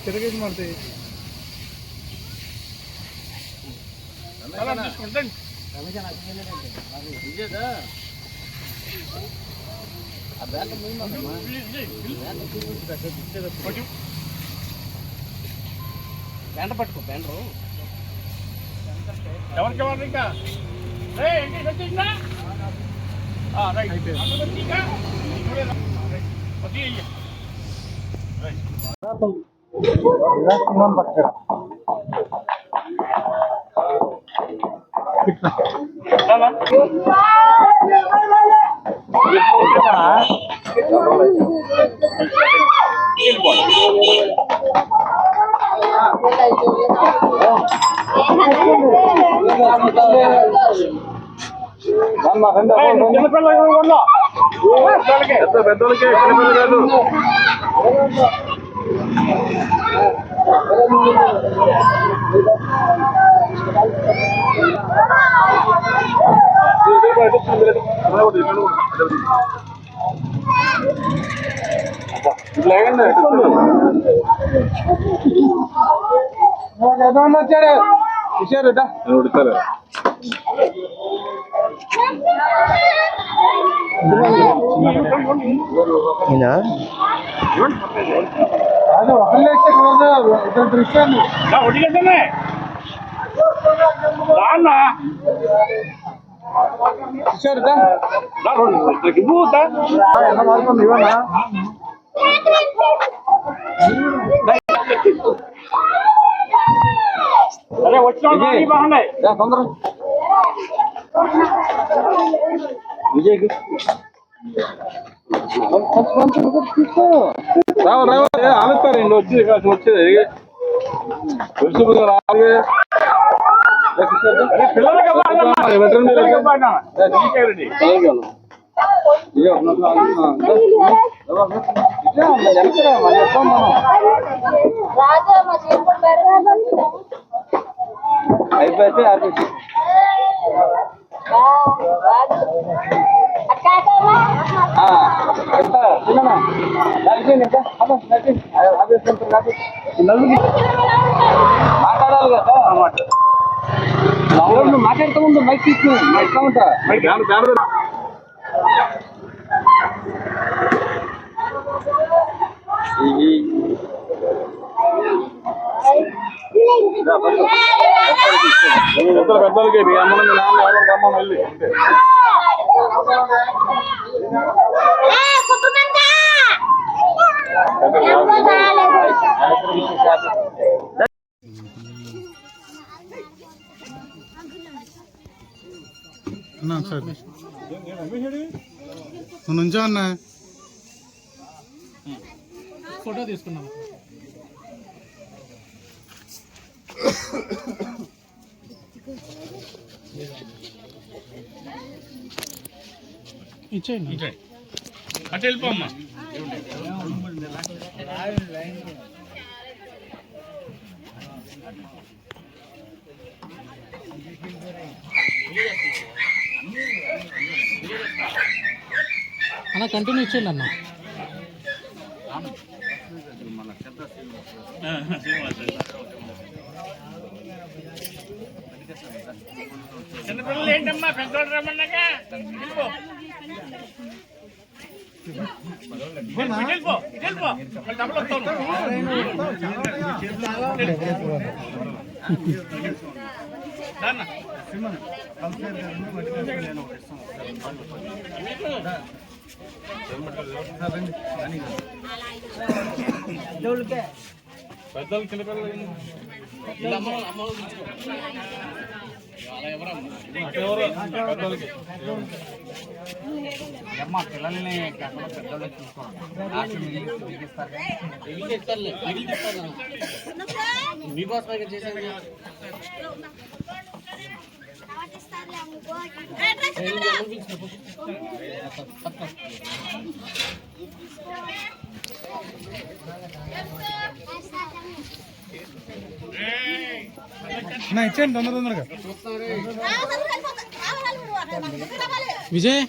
ತಿರುಗೇಜ್ ಮಾಡ್ತೀವಿ బ్యాండ్ పట్టుకో బ్యాండ్ ఎవరికి ఎవరు ఇంకా పెద్దోళ్ళకి చిన్నపిల్లలు కాదు. వచ్చాడు ఇచ్చారు ఉడతారు అరే వచ్చిన తొందర విజయ్కి ఆలుతారండి వచ్చి వచ్చేది అయిపోతే మాట్లాడాలి కదా మాట్లాడుతూ ముందు మైక్ తీసుకుని ఎట్లా ఉంటా పెద్దలకి అమ్మని నాన్న ఎవరు రమ్మని వెళ్ళి అన్నా సార్ నువ్వు నుంచో అన్నా ఫోటో తీసుకున్నాను ఇచ్చేయండి అటు వెళ్ళిపోమ్మా అన్న కంటిన్యూ ఇచ్చేయండి అన్న చిన్నపిల్లలు ఏంటమ్మా పెద్దోళ్ళు రమ్మన్నాక డబ్బులు వస్తాను పెద్దలు చిన్నపిల్లలు అమ్మ పిల్లల్ని పెద్దోళ్ళకి చూసుకోండి మీకోసం చేసేది ఇచ్చేయండి తొందరగా విజయ్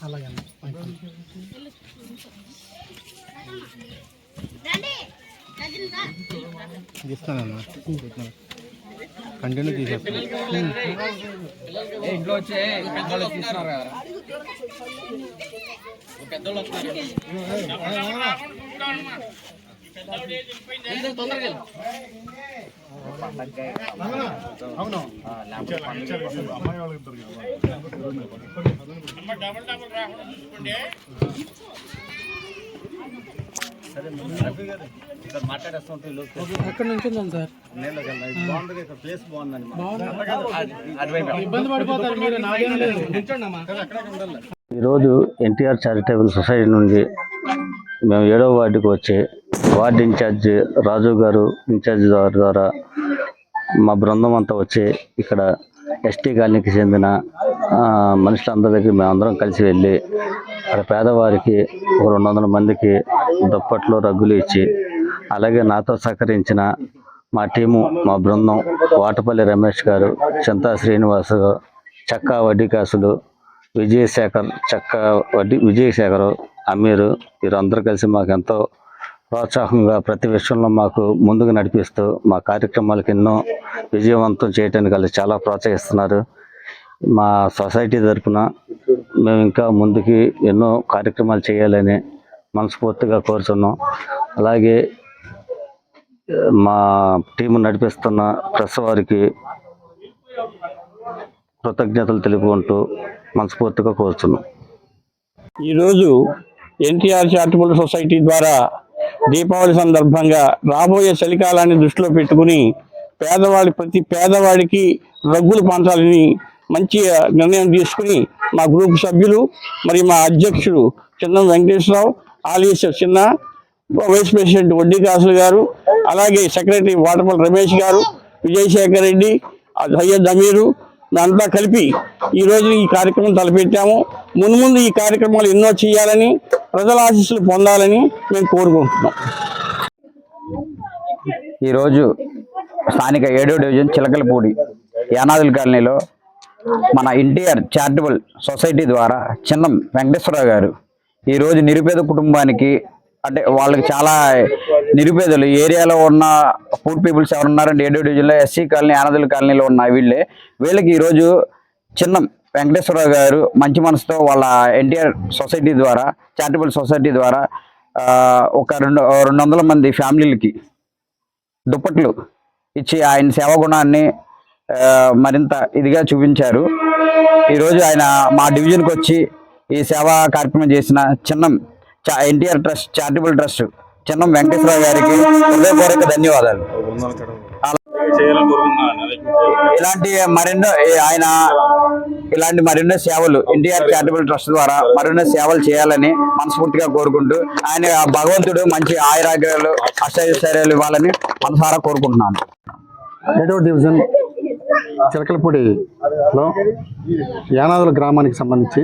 అలాగే ఇస్తానన్నా కంటిన్యూ తీసేస్తాను ఇంట్లో వచ్చే పెద్దవాళ్ళు తీసుకున్నారు కదా పెద్దవాళ్ళు తొందరగా అవును అమ్మాయి వాళ్ళకి అక్కడ నుంచి సార్ ప్లేస్ బాగుందండి ఇబ్బంది పడిపోతారు మీరు. ఈరోజు ఎన్టీఆర్ చారిటబుల్ సొసైటీ నుండి మేము 7వ వార్డుకు వచ్చే వార్డు ఇన్ఛార్జ్ రాజు గారు ఇన్ఛార్జ్ ద్వారా మా బృందం అంతా వచ్చి ఇక్కడ ఎస్టీ కాలనీకి చెందిన మనుషులందరి దగ్గర మేమందరం కలిసి వెళ్ళి అక్కడ పేదవారికి ఒక 200 మందికి దుప్పట్లు రగ్గులు ఇచ్చి, అలాగే నాతో సహకరించిన మా టీము మా బృందం వాటపల్లి రమేష్ గారు, చింతా శ్రీనివాసు, చక్కా వడ్డీకాసులు, విజయశేఖర్, అమీరు వీరందరూ కలిసి మాకు ఎంతో ప్రోత్సాహంగా ప్రతి విషయంలో మాకు ముందుకు నడిపిస్తూ మా కార్యక్రమాలకు ఎన్నో విజయవంతం చేయడానికి వాళ్ళు చాలా ప్రోత్సహిస్తున్నారు. మా సొసైటీ తరఫున మేము ఇంకా ముందుకి ఎన్నో కార్యక్రమాలు చేయాలని మనస్ఫూర్తిగా కోరుతున్నాం. అలాగే మా టీము నడిపిస్తున్న ప్రెస్ వారికి కృతజ్ఞతలు తెలుపుకుంటూ మనస్ఫూర్తిగా కోరుతున్నాం. ఈరోజు ఎన్టీఆర్ చారిటబుల్ సొసైటీ ద్వారా దీపావళి సందర్భంగా రాబోయే చలికాలాన్ని దృష్టిలో పెట్టుకుని ప్రతి పేదవాడికి రగ్గులు పంచాలని మంచి నిర్ణయం తీసుకుని మా గ్రూప్ సభ్యులు మరియు మా అధ్యక్షుడు చిన్న వెంకటేశ్వరరావు, ఆలియస్ చిన్న, వైస్ ప్రెసిడెంట్ వడ్డీకాసులు గారు, అలాగే సెక్రటరీ వాటపల్లి రమేష్ గారు, విజయశేఖర్ రెడ్డి, సయ్యద్ అమీరు మేమంతా కలిపి ఈరోజు ఈ కార్యక్రమం తలపెట్టాము. మున్ముందు ఈ కార్యక్రమాలు ఎన్నో చేయాలని, ప్రజల ఆశీస్సులు పొందాలని మేము కోరుకుంటున్నాం. ఈరోజు స్థానిక 7వ డివిజన్ చిలకలపూడి యానాదుల కాలనీలో మన ఎన్టీఆర్ చారిటబుల్ సొసైటీ ద్వారా చిన్నం వెంకటేశ్వరరావు గారు ఈరోజు నిరుపేద కుటుంబానికి, అంటే వాళ్ళకి చాలా నిరుపేదలు ఏరియాలో ఉన్న పూర్ పీపుల్స్ ఎవరు ఉన్నారంటే 7వ డివిజన్లో ఎస్సీ కాలనీ యానాదుల కాలనీలో ఉన్న వీళ్ళకి ఈరోజు చిన్నం వెంకటేశ్వరరావు గారు మంచి మనసుతో వాళ్ళ ఎన్టీఆర్ సొసైటీ ద్వారా చారిటబుల్ సొసైటీ ద్వారా ఒక 200 మంది ఫ్యామిలీలకి దుప్పట్లు ఇచ్చి ఆయన సేవా గుణాన్ని మరింత ఇదిగా చూపించారు. ఈరోజు ఆయన మా డివిజన్కి వచ్చి ఈ సేవా కార్యక్రమం చేసిన Chinnam NTR trust charitable trust Chinnam Venkateswararao గారికి హృదయపూర్వక ధన్యవాదాలు. ఇలాంటి మరెన్నో ఆయన ఇలాంటి మరిన్నో సేవలు ఎన్టీఆర్ చారిటబుల్ ట్రస్ట్ ద్వారా మరిన్నో సేవలు చేయాలని మనస్ఫూర్తిగా కోరుకుంటూ ఆయన భగవంతుడు మంచి ఆయురాగ్యాలు అష్టైశ్వర్యాలు ఇవ్వాలని మనసారా కోరుకుంటున్నాను. 7వ డివిజన్ చిలకలపూడిలో యానాదుల గ్రామానికి సంబంధించి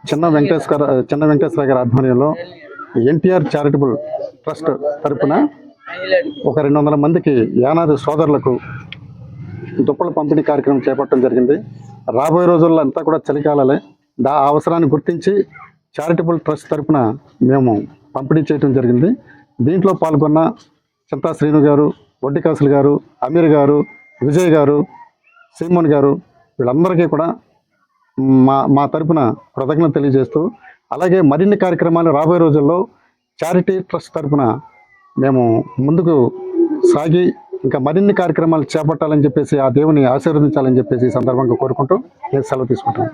చిన్న వెంకటేశ్వర గారి ఆధ్వర్యంలో ఎన్టీఆర్ చారిటబుల్ ట్రస్ట్ తరపున ఒక 200 మందికి యానాది సోదరులకు దుప్పల పంపిణీ కార్యక్రమం చేపట్టడం జరిగింది. రాబోయే రోజుల్లో అంతా కూడా చలికాలలే, ఆ అవసరాన్ని గుర్తించి చారిటబుల్ ట్రస్ట్ తరపున మేము పంపిణీ చేయడం జరిగింది. దీంట్లో పాల్గొన్న చింతా శ్రీను గారు, వడ్డికాసులు గారు, అమీర్ గారు, విజయ్ గారు, సీమోన్ గారు, వీళ్ళందరికీ కూడా మా తరపున కృతజ్ఞత తెలియజేస్తూ, అలాగే మరిన్ని కార్యక్రమాలు రాబోయే రోజుల్లో చారిటీ ట్రస్ట్ తరపున మేము ముందుకు సాగి ఇంకా మరిన్ని కార్యక్రమాలు చేపట్టాలని చెప్పేసి ఆ దేవుని ఆశీర్వదించాలని చెప్పేసి ఈ సందర్భంగా కోరుకుంటూ నేను సెలవు తీసుకుంటాను.